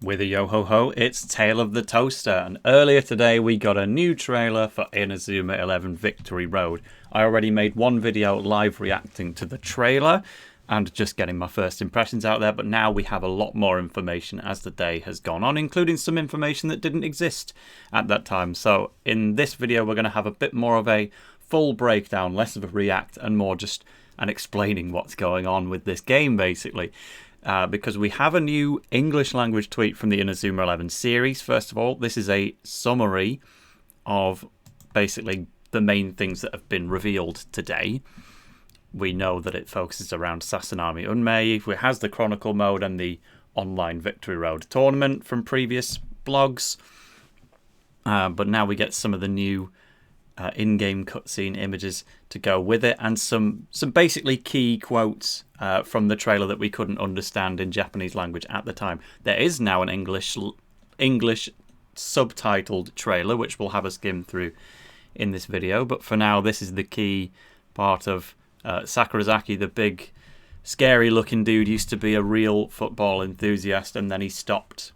With a yo-ho-ho, it's Tale of the Toaster, and earlier today we got a new trailer for Inazuma 11 Victory Road. I already made one video live reacting to the trailer and just getting my first impressions out there, but now we have a lot more information as the day has gone on, including some information that didn't exist at that time. So in this video we're going to have a bit more of a full breakdown, less of a react and more just an explaining what's going on with this game basically. Because we have a new English language tweet from the Inazuma 11 series. First of all, this is a summary of basically the main things that have been revealed today. We know that it focuses around Sazanami Unmei, it has the Chronicle mode and the online Victory Road tournament from previous blogs. But now we get some of the new in-game cutscene images to go with it, and some basically key quotes from the trailer that we couldn't understand in Japanese language at the time. There is now an English subtitled trailer which we'll have a skim through in this video, but for now this is the key part of Sakurazaki, the big scary looking dude. Used to be a real football enthusiast and then he stopped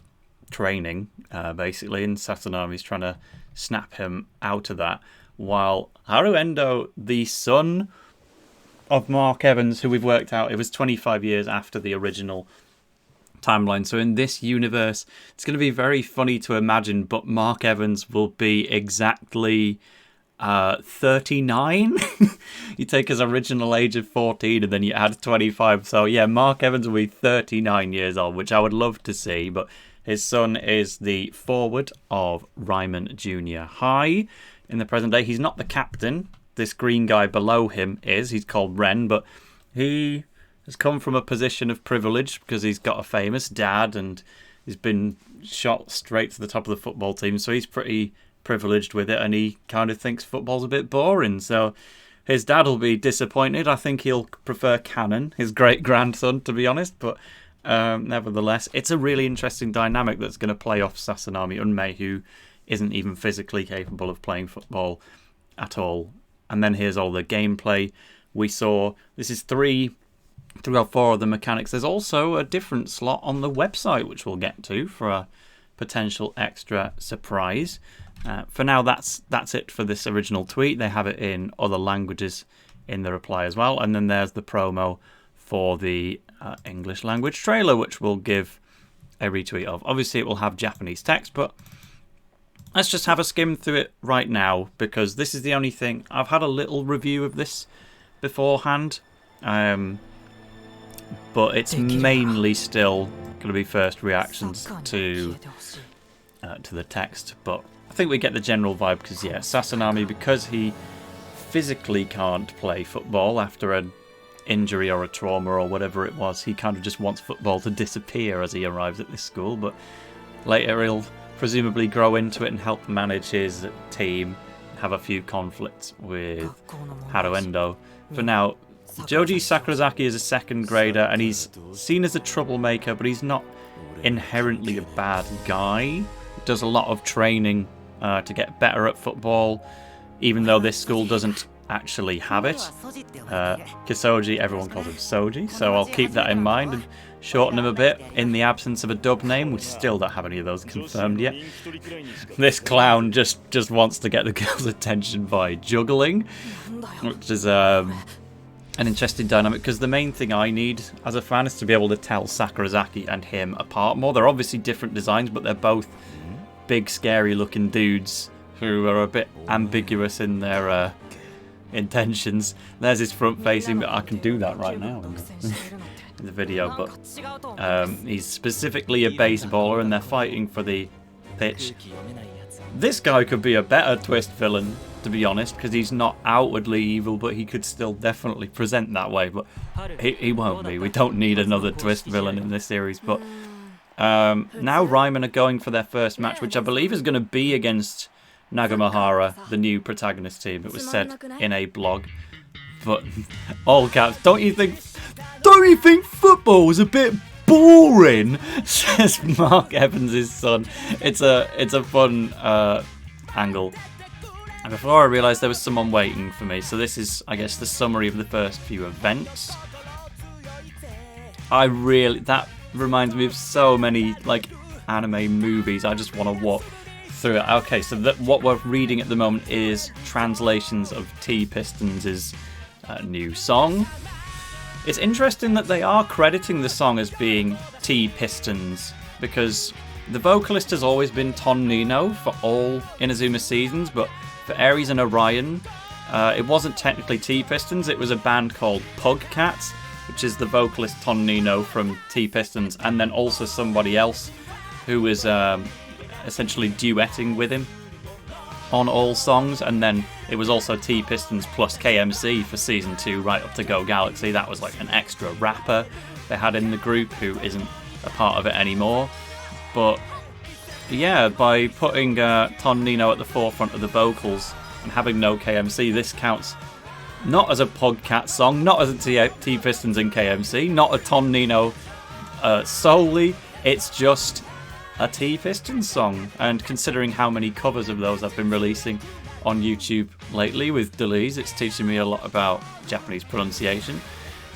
training basically, and Sazanami's trying to snap him out of that, while Haru Endo, the son of Mark Evans, who we've worked out, it was 25 years after the original timeline. So in this universe, it's going to be very funny to imagine, but Mark Evans will be exactly 39. You take his original age of 14 and then you add 25. So yeah, Mark Evans will be 39 years old, which I would love to see, but his son is the forward of Ryman Junior High in the present day. He's not the captain. This green guy below him is. He's called Ren, but he has come from a position of privilege because he's got a famous dad and he's been shot straight to the top of the football team. So he's pretty privileged with it, and he kind of thinks football's a bit boring. So his dad will be disappointed. I think he'll prefer Cannon, his great-grandson, to be honest, but nevertheless, it's a really interesting dynamic that's going to play off Sazanami Unmei, who isn't even physically capable of playing football at all. And then here's all the gameplay we saw. This is three or four of the mechanics. There's also a different slot on the website, which we'll get to for a potential extra surprise. For now, that's it for this original tweet. They have it in other languages in the reply as well. And then there's the promo for the English language trailer, which we'll give a retweet of. Obviously, it will have Japanese text, but let's just have a skim through it right now, because this is the only thing. I've had a little review of this beforehand, but it's mainly still going to be first reactions to the text. But I think we get the general vibe, because yeah, Sazanami, because he physically can't play football after an injury or a trauma or whatever it was, he kind of just wants football to disappear as he arrives at this school. But later he'll presumably grow into it and help manage his team, have a few conflicts with Haru Endo. For now, Joji Sakurazaki is a second grader and he's seen as a troublemaker, but he's not inherently a bad guy. He does a lot of training to get better at football, even though this school doesn't actually have it. Kisoji, everyone calls him Soji, so I'll keep that in mind and shorten him a bit in the absence of a dub name. We still don't have any of those confirmed yet. This clown just wants to get the girl's attention by juggling, which is an interesting dynamic, because the main thing I need as a fan is to be able to tell Sakurazaki and him apart more. They're obviously different designs, but they're both big scary looking dudes who are a bit ambiguous in their intentions. There's his front facing, but I can do that right now in the video, but he's specifically a baseballer and they're fighting for the pitch. This guy could be a better twist villain, to be honest, because he's not outwardly evil, but he could still definitely present that way, but he won't be. We don't need another twist villain in this series. But now Ryman are going for their first match, which I believe is going to be against Nagamahara, the new protagonist team. It was said in a blog, but all caps. Don't you think football is a bit boring? Says Mark Evans' son. It's a fun angle. And before I realised there was someone waiting for me, so this is, I guess, the summary of the first few events. That reminds me of so many, like, anime movies. I just want to walk through it. Okay, so what we're reading at the moment is translations of T-Pistons' new song. It's interesting that they are crediting the song as being T-Pistons, because the vocalist has always been Ton Nino for all Inazuma seasons, but for Aries and Orion, it wasn't technically T-Pistons, it was a band called Pugcats, which is the vocalist Ton Nino from T-Pistons, and then also somebody else who was essentially duetting with him on all songs, and then it was also T-Pistons plus KMC for Season 2 right up to Go Galaxy. That was like an extra rapper they had in the group who isn't a part of it anymore. But yeah, by putting Ton Nino at the forefront of the vocals and having no KMC, this counts not as a Pugcat song, not as a T-Pistons and KMC, not a Ton Nino solely, it's just a T-Pistons song. And considering how many covers of those I've been releasing on YouTube lately with Deleuze, it's teaching me a lot about Japanese pronunciation.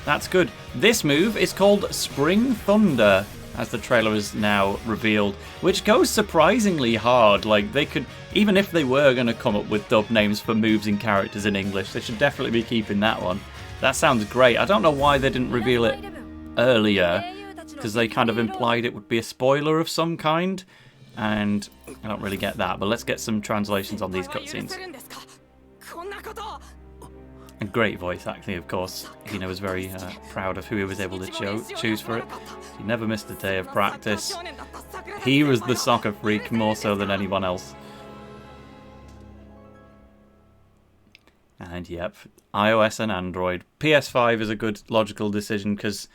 That's good. This move is called Spring Thunder, as the trailer is now revealed, which goes surprisingly hard. Like, they could, even if they were going to come up with dub names for moves and characters in English, they should definitely be keeping that one. That sounds great. I don't know why they didn't reveal it earlier, because they kind of implied it would be a spoiler of some kind, and I don't really get that. But let's get some translations on these cutscenes. A great voice acting, of course. Hino was very proud of who he was able to choose for it. He never missed a day of practice. He was the soccer freak more so than anyone else. And yep, iOS and Android. PS5 is a good logical decision, because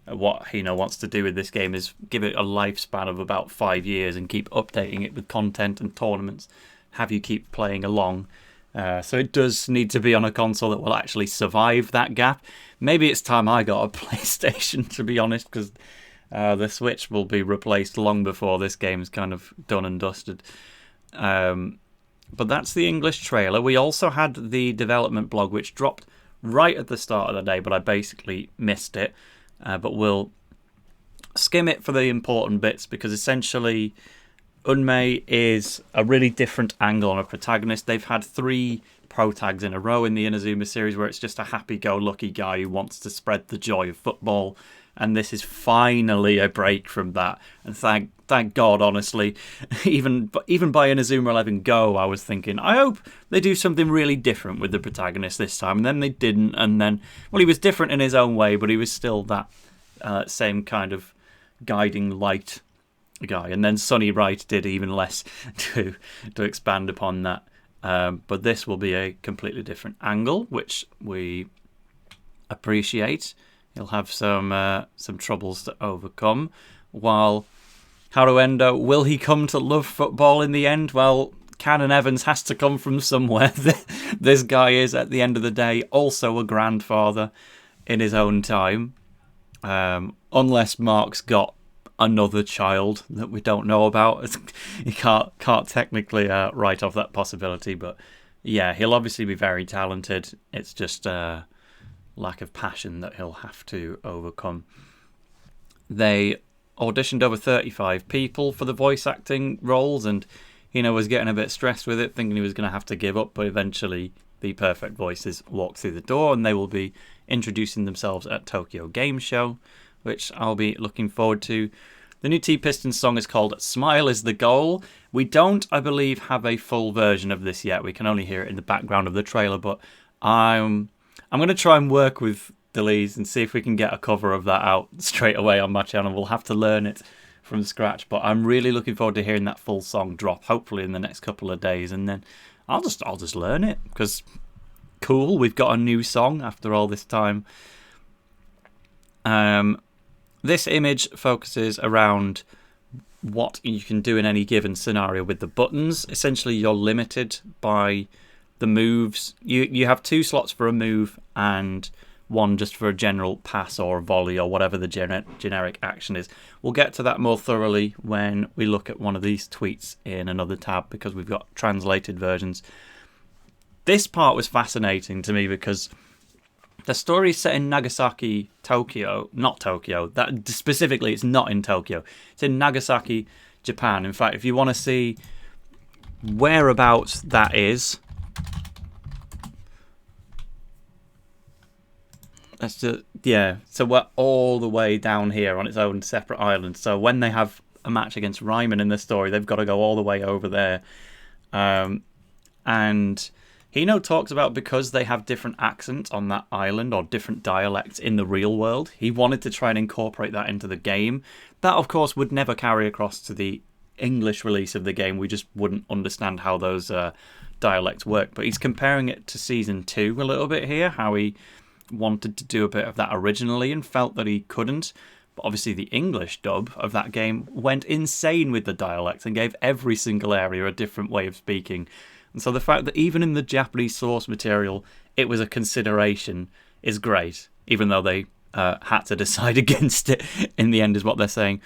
what Hino wants to do with this game is give it a lifespan of about 5 years and keep updating it with content and tournaments, have you keep playing along. So it does need to be on a console that will actually survive that gap. Maybe it's time I got a PlayStation, to be honest, because the Switch will be replaced long before this game's kind of done and dusted. But that's the English trailer. We also had the development blog, which dropped right at the start of the day, but I basically missed it. But we'll skim it for the important bits, because essentially Unmei is a really different angle on a protagonist. They've had 3 protags in a row in the Inazuma series where it's just a happy-go-lucky guy who wants to spread the joy of football, and this is finally a break from that. And thank God, honestly. Even by Inazuma 11 Go, I was thinking, I hope they do something really different with the protagonist this time. And then they didn't. And then, well, he was different in his own way, but he was still that same kind of guiding light guy. And then Sonny Wright did even less to expand upon that. But this will be a completely different angle, which we appreciate. He'll have some troubles to overcome. While Haruendo, will he come to love football in the end? Well, Canon Evans has to come from somewhere. This guy is, at the end of the day, also a grandfather in his own time. Unless Mark's got another child that we don't know about. He can't technically write off that possibility. But yeah, he'll obviously be very talented. It's just lack of passion that he'll have to overcome. They auditioned over 35 people for the voice acting roles, and was getting a bit stressed with it, thinking he was going to have to give up, but eventually the perfect voices walked through the door, and they will be introducing themselves at Tokyo Game Show, which I'll be looking forward to. The new T-Pistons song is called Smile is the Goal. We don't, I believe, have a full version of this yet. We can only hear it in the background of the trailer, but I'm going to try and work with Deleuze and see if we can get a cover of that out straight away on my channel. We'll have to learn it from scratch, but I'm really looking forward to hearing that full song drop, hopefully in the next couple of days, and then I'll just learn it, because cool, we've got a new song after all this time. This image focuses around what you can do in any given scenario with the buttons. Essentially, you're limited by the moves. You have 2 slots for a move and 1 just for a general pass or volley or whatever the generic action is. We'll get to that more thoroughly when we look at one of these tweets in another tab, because we've got translated versions. This part was fascinating to me because the story is set in Nagasaki, Tokyo. Not Tokyo. That specifically, it's not in Tokyo. It's in Nagasaki, Japan. In fact, if you want to see whereabouts that is, that's just, yeah. So we're all the way down here on its own separate island. So when they have a match against Ryman in the story, they've got to go all the way over there. And Hino talks about because they have different accents on that island or different dialects in the real world, he wanted to try and incorporate that into the game. That, of course, would never carry across to the English release of the game. We just wouldn't understand how those dialects work. But he's comparing it to Season 2 a little bit here, how he wanted to do a bit of that originally and felt that he couldn't. But obviously the English dub of that game went insane with the dialects and gave every single area a different way of speaking. And so the fact that even in the Japanese source material it was a consideration is great, even though they had to decide against it in the end, is what they're saying.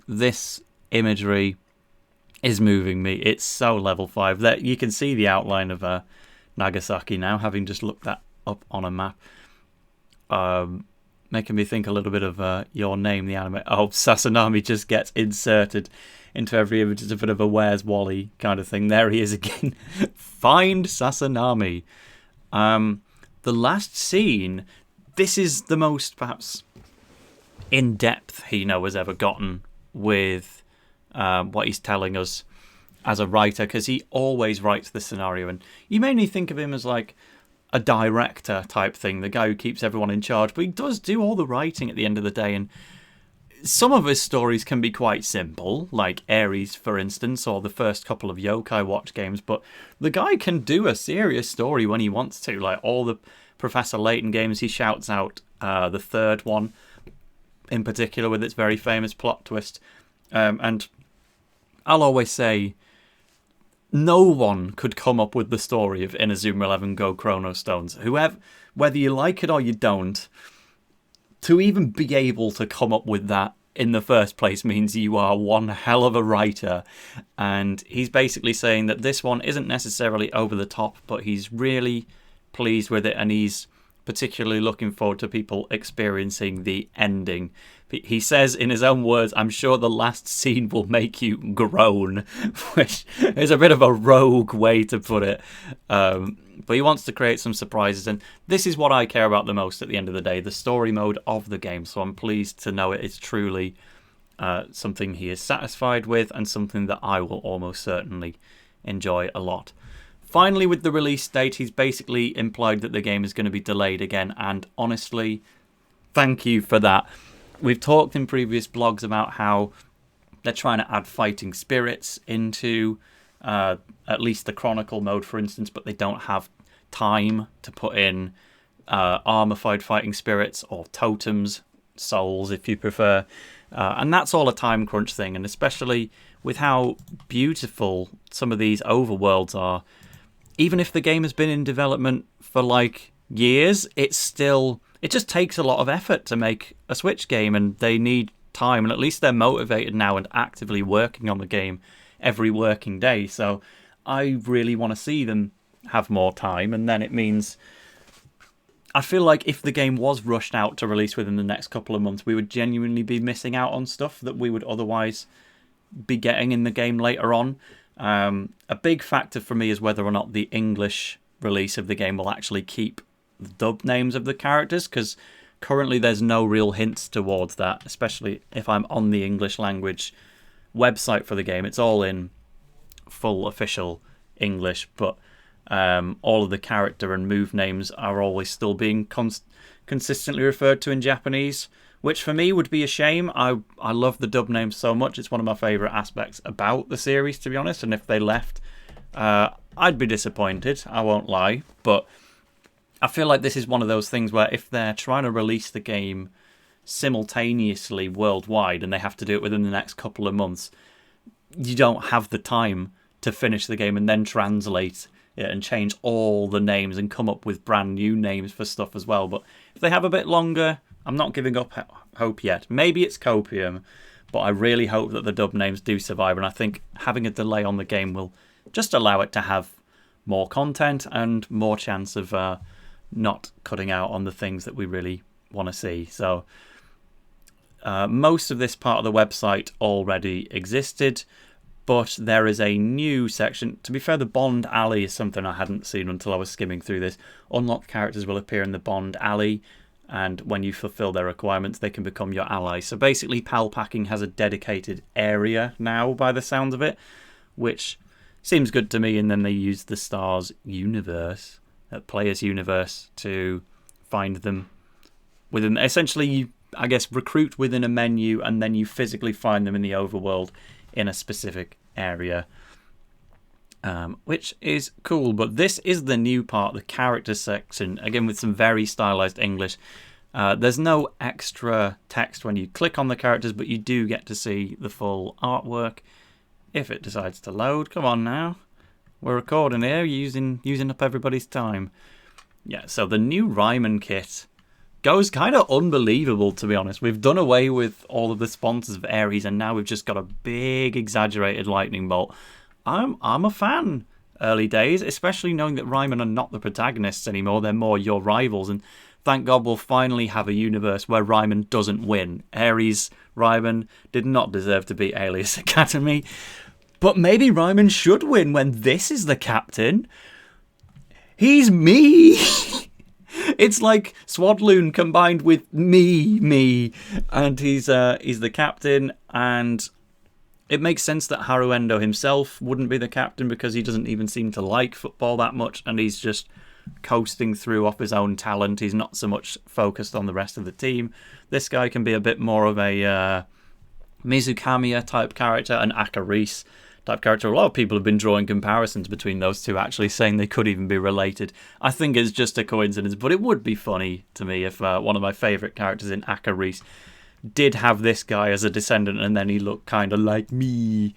This imagery is moving me. It's so level 5. That you can see the outline of Nagasaki now, having just looked that up on a map. Making me think a little bit of Your Name, the anime. Oh, Sazanami just gets inserted into every image. It's a bit of a Where's Wally kind of thing. There he is again. Find Sazanami. The last scene, this is the most, perhaps, in-depth Hino has ever gotten with what he's telling us as a writer, because he always writes the scenario. And you mainly think of him as like a director type thing, the guy who keeps everyone in charge, but he does do all the writing at the end of the day. And some of his stories can be quite simple, like Ares, for instance, or the first couple of Yokai Watch games, but the guy can do a serious story when he wants to. Like all the Professor Layton games, he shouts out the third one in particular with its very famous plot twist. And I'll always say, no one could come up with the story of Inazuma 11 Go Chrono Stones. Whether you like it or you don't, to even be able to come up with that in the first place means you are one hell of a writer. And he's basically saying that this one isn't necessarily over the top, but he's really pleased with it, and he's particularly looking forward to people experiencing the ending. He says in his own words, "I'm sure the last scene will make you groan," which is a bit of a rogue way to put it. But he wants to create some surprises, and this is what I care about the most at the end of the day, the story mode of the game. So I'm pleased to know it is truly something he is satisfied with, and something that I will almost certainly enjoy a lot. Finally, with the release date, he's basically implied that the game is going to be delayed again, and honestly, thank you for that. We've talked in previous blogs about how they're trying to add fighting spirits into at least the Chronicle mode, for instance, but they don't have time to put in armorified fighting spirits or totems, souls if you prefer. And that's all a time crunch thing, and especially with how beautiful some of these overworlds are. Even if the game has been in development for like years, it just takes a lot of effort to make a Switch game, and they need time, and at least they're motivated now and actively working on the game every working day. So I really want to see them have more time, and then it means I feel like if the game was rushed out to release within the next couple of months, we would genuinely be missing out on stuff that we would otherwise be getting in the game later on. A big factor for me is whether or not the English release of the game will actually keep the dub names of the characters, because currently there's no real hints towards that, especially if I'm on the English language website for the game. It's all in full official English, but all of the character and move names are always still being consistently referred to in Japanese, which for me would be a shame. I love the dub names so much. It's one of my favourite aspects about the series, to be honest, and if they left, I'd be disappointed, I won't lie. But I feel like this is one of those things where if they're trying to release the game simultaneously worldwide and they have to do it within the next couple of months, you don't have the time to finish the game and then translate it and change all the names and come up with brand new names for stuff as well. But if they have a bit longer, I'm not giving up hope yet. Maybe it's Copium, but I really hope that the dub names do survive, and I think having a delay on the game will just allow it to have more content and more chance of not cutting out on the things that we really want to see. So most of this part of the website already existed. But there is a new section. To be fair, the Bond Alley is something I hadn't seen until I was skimming through this. Unlocked characters will appear in the Bond Alley, and when you fulfill their requirements, they can become your ally. So basically, Pal Packing has a dedicated area now, by the sounds of it, which seems good to me. And then they use the Stars universe, Players universe, to find them within. Essentially, you, I guess, recruit within a menu, and then you physically find them in the overworld in a specific area, which is cool. But this is the new part, the character section, again with some very stylized English. There's no extra text when you click on the characters, but you do get to see the full artwork if it decides to load. Come on now, we're recording here, using up everybody's time. Yeah, so the new Ryman kit goes kind of unbelievable, to be honest. We've done away with all of the sponsors of Ares, and now we've just got a big exaggerated lightning bolt. I'm a fan. Early days, especially knowing that Ryman are not the protagonists anymore, they're more your rivals, and thank God we'll finally have a universe where Ryman doesn't win. Ares Ryman did not deserve to beat Alias Academy, but maybe Ryman should win when this is the captain. He's me. It's like Swadloon combined with me, and he's the captain, and it makes sense that Haruendo himself wouldn't be the captain because he doesn't even seem to like football that much, and he's just coasting through off his own talent. He's not so much focused on the rest of the team. This guy can be a bit more of a Mizukamiya type character, an Akaris type character. A lot of people have been drawing comparisons between those two, actually saying they could even be related. I think it's just a coincidence, but it would be funny to me if one of my favourite characters in Akaris did have this guy as a descendant, and then he looked kind of like me.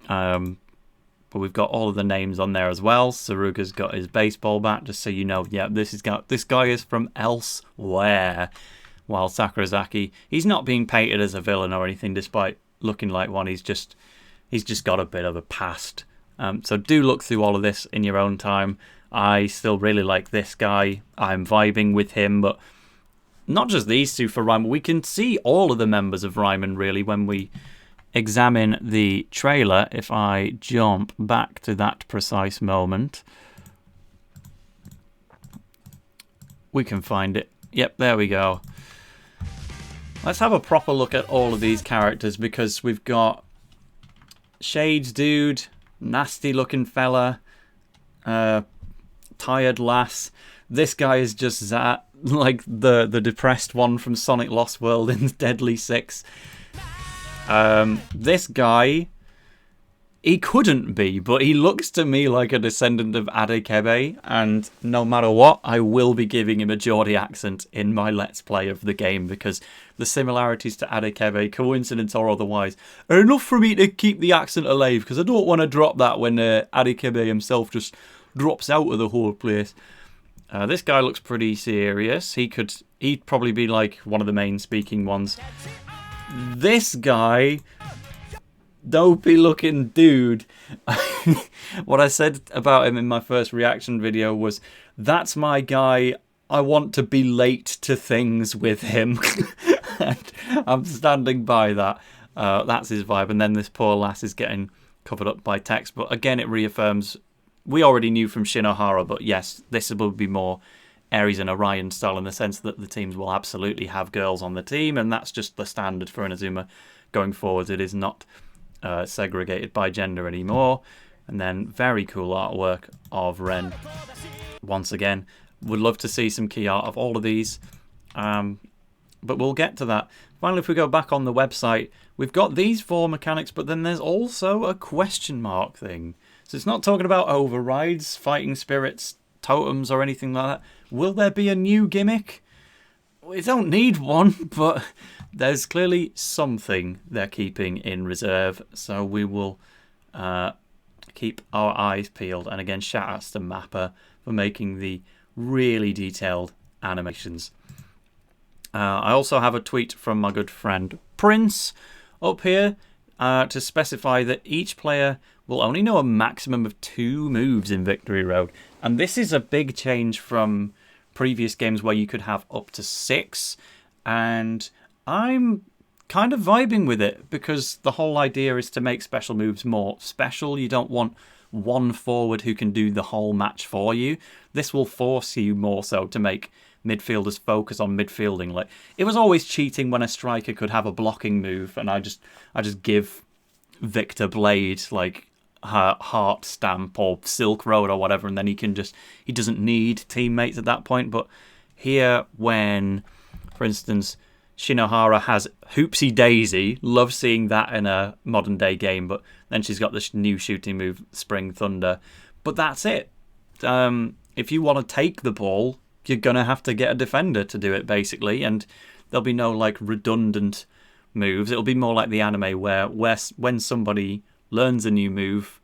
But we've got all of the names on there as well. Saruga's got his baseball bat, just so you know. Yeah, this guy is from elsewhere. While Sakurazaki, he's not being painted as a villain or anything, despite looking like one. He's just got a bit of a past. So do look through all of this in your own time. I still really like this guy. I'm vibing with him, but not just these two for Ryman. We can see all of the members of Ryman, really, when we examine the trailer. If I jump back to that precise moment, we can find it. Yep, there we go. Let's have a proper look at all of these characters, because we've got Shades Dude, nasty looking fella, tired lass. This guy is just that, like the depressed one from Sonic Lost World in Deadly Six. This guy, he couldn't be, but he looks to me like a descendant of Adekebe, and no matter what, I will be giving him a Geordie accent in my Let's Play of the game, because the similarities to Adekebe, coincidence or otherwise, are enough for me to keep the accent alive, because I don't want to drop that when Adekebe himself just drops out of the whole place. This guy looks pretty serious. He'd probably be like one of the main speaking ones. This guy, dopey looking dude. What I said about him in my first reaction video was, that's my guy. I want to be late to things with him. And I'm standing by that. That's his vibe. And then this poor lass is getting covered up by text. But again, it reaffirms, we already knew from Shinohara, but yes, this will be more Ares and Orion style, in the sense that the teams will absolutely have girls on the team, and that's just the standard for Inazuma going forward. It is not segregated by gender anymore. And then very cool artwork of Ren. Once again, would love to see some key art of all of these, but we'll get to that. Finally, if we go back on the website, we've got these 4 mechanics, but then there's also a question mark thing. So it's not talking about overrides, fighting spirits, totems, or anything like that. Will there be a new gimmick? We don't need one, but there's clearly something they're keeping in reserve. So we will keep our eyes peeled. And again, shout outs to Mappa for making the really detailed animations. I also have a tweet from my good friend Prince up here to specify that each player will only know a maximum of 2 moves in Victory Road. And this is a big change from previous games where you could have up to 6. And I'm kind of vibing with it because the whole idea is to make special moves more special. You don't want one forward who can do the whole match for you. This will force you more so to make midfielders focus on midfielding. Like, it was always cheating when a striker could have a blocking move, and I just give Victor Blade like her Heart Stamp or Silk Road or whatever, and then he doesn't need teammates at that point. But here, when, for instance, Shinohara has Hoopsie Daisy, love seeing that in a modern day game, but then she's got this new shooting move, Spring Thunder. But that's it. If you want to take the ball, you're going to have to get a defender to do it, basically, and there'll be no like redundant moves. It'll be more like the anime where when somebody learns a new move,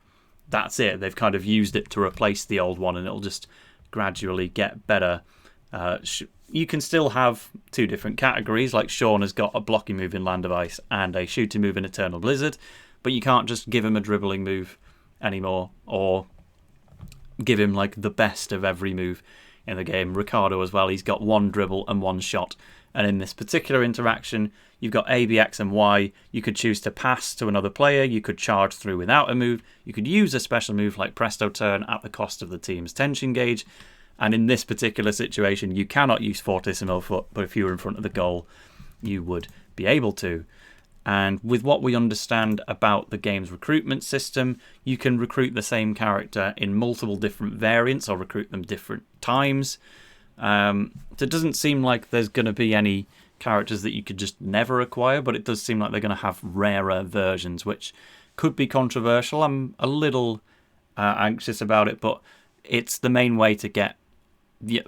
that's it. They've kind of used it to replace the old one, and it'll just gradually get better. You can still have two different categories, like Sean has got a blocking move in Land of Ice and a shooting move in Eternal Blizzard, but you can't just give him a dribbling move anymore, or give him like the best of every move in the game. Ricardo as well, he's got one dribble and one shot, and in this particular interaction you've got A, B, X and Y. You could choose to pass to another player, you could charge through without a move, you could use a special move like Presto Turn at the cost of the team's tension gauge, and in this particular situation you cannot use Fortissimo Foot, but if you were in front of the goal you would be able to. And with what we understand about the game's recruitment system, you can recruit the same character in multiple different variants or recruit them different times. So it doesn't seem like there's going to be any characters that you could just never acquire, but it does seem like they're going to have rarer versions, which could be controversial. I'm a little anxious about it, but it's the main way to get...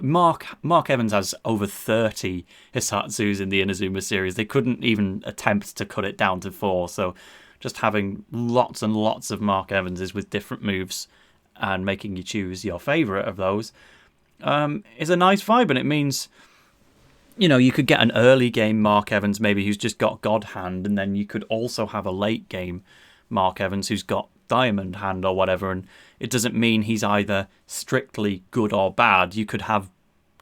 Mark Evans has over 30 Hisatsus in the Inazuma series. They couldn't even attempt to cut it down to 4, so just having lots and lots of Mark Evanses with different moves and making you choose your favourite of those is a nice vibe, and it means, you know, you could get an early game Mark Evans maybe who's just got God Hand, and then you could also have a late game Mark Evans who's got Diamond Hand or whatever, and it doesn't mean he's either strictly good or bad. You could have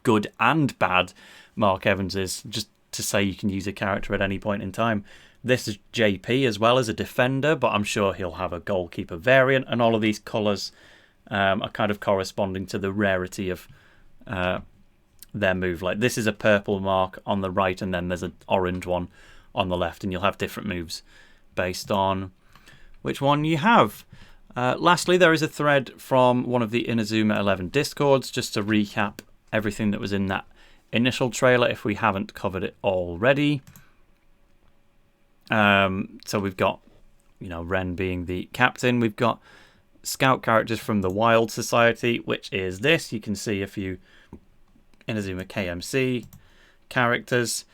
good and bad Mark Evanses, just to say you can use a character at any point in time. This is JP as well as a defender, but I'm sure he'll have a goalkeeper variant, and all of these colours are kind of corresponding to the rarity of their move. Like, this is a purple mark on the right, and then there's an orange one on the left, and you'll have different moves based on which one you have. Lastly, there is a thread from one of the Inazuma 11 Discords, just to recap everything that was in that initial trailer if we haven't covered it already. So we've got, you know, Ren being the captain. We've got scout characters from the Wild Society, which is this. You can see a few Inazuma KMC characters.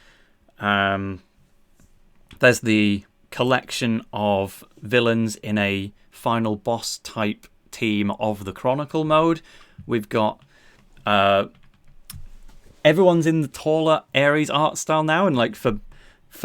There's the collection of villains in a final boss type team of the Chronicle mode. We've got everyone's in the taller Ares art style now, and like for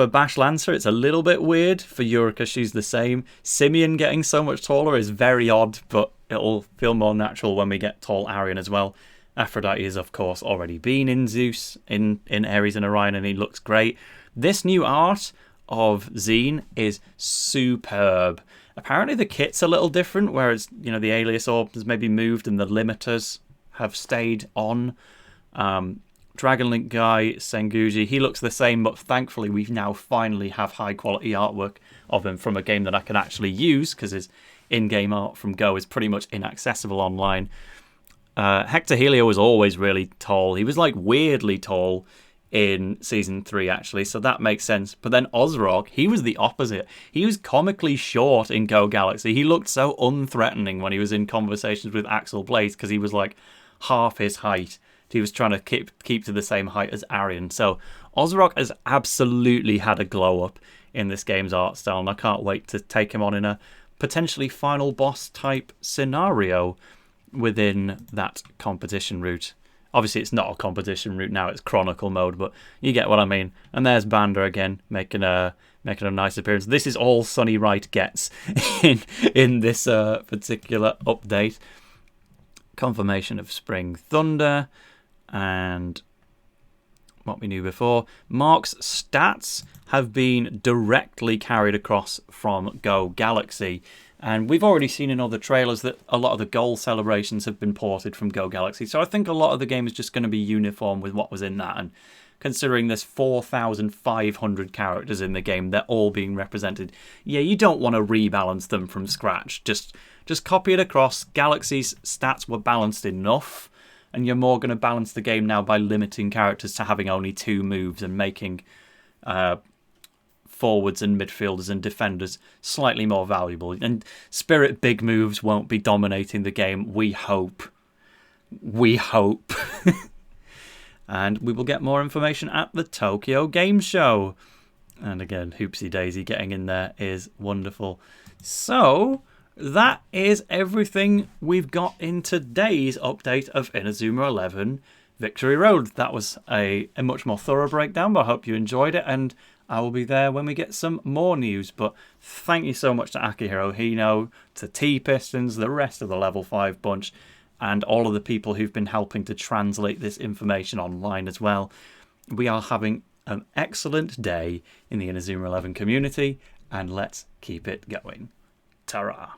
Bash Lancer it's a little bit weird. For Yurika she's the same. Simeon getting so much taller is very odd, but it'll feel more natural when we get tall Arian as well. Aphrodite has of course already been in Zeus, in Ares and Orion, and he looks great. This new art of Zine is superb. Apparently the kit's a little different, whereas, you know, the alias orb has maybe moved and the limiters have stayed on. Dragonlink guy, Senguji, he looks the same, but thankfully we now finally have high quality artwork of him from a game that I can actually use, because his in-game art from Go is pretty much inaccessible online. Hector Helio was always really tall. He was like weirdly tall in Season 3, actually, so that makes sense. But then Ozrog, he was the opposite. He was comically short in Go Galaxy. He looked so unthreatening when he was in conversations with Axel Blaze, because he was like half his height. He was trying to keep to the same height as Arian. So Ozrog has absolutely had a glow up in this game's art style, and I can't wait to take him on in a potentially final boss type scenario within that competition route. Obviously, it's not a competition route now, it's Chronicle mode, but you get what I mean. And there's Banda again, making a nice appearance. This is all Sunny Wright gets in this particular update. Confirmation of Spring Thunder, and what we knew before. Mark's stats have been directly carried across from Go Galaxy. And we've already seen in other trailers that a lot of the goal celebrations have been ported from Go Galaxy. So I think a lot of the game is just going to be uniform with what was in that. And considering there's 4,500 characters in the game, they're all being represented. Yeah, you don't want to rebalance them from scratch. Just copy it across. Galaxy's stats were balanced enough. And you're more going to balance the game now by limiting characters to having only 2 moves and making forwards and midfielders and defenders slightly more valuable. And Spirit big moves won't be dominating the game, we hope. We hope. And we will get more information at the Tokyo Game Show. And again, Hoopsie Daisy getting in there is wonderful. So that is everything we've got in today's update of Inazuma 11 Victory Road. That was a much more thorough breakdown, but I hope you enjoyed it, and I will be there when we get some more news. But thank you so much to Akihiro Hino, to T-Pistons, the rest of the Level 5 bunch, and all of the people who've been helping to translate this information online as well. We are having an excellent day in the Inazuma 11 community, and let's keep it going. Ta-ra!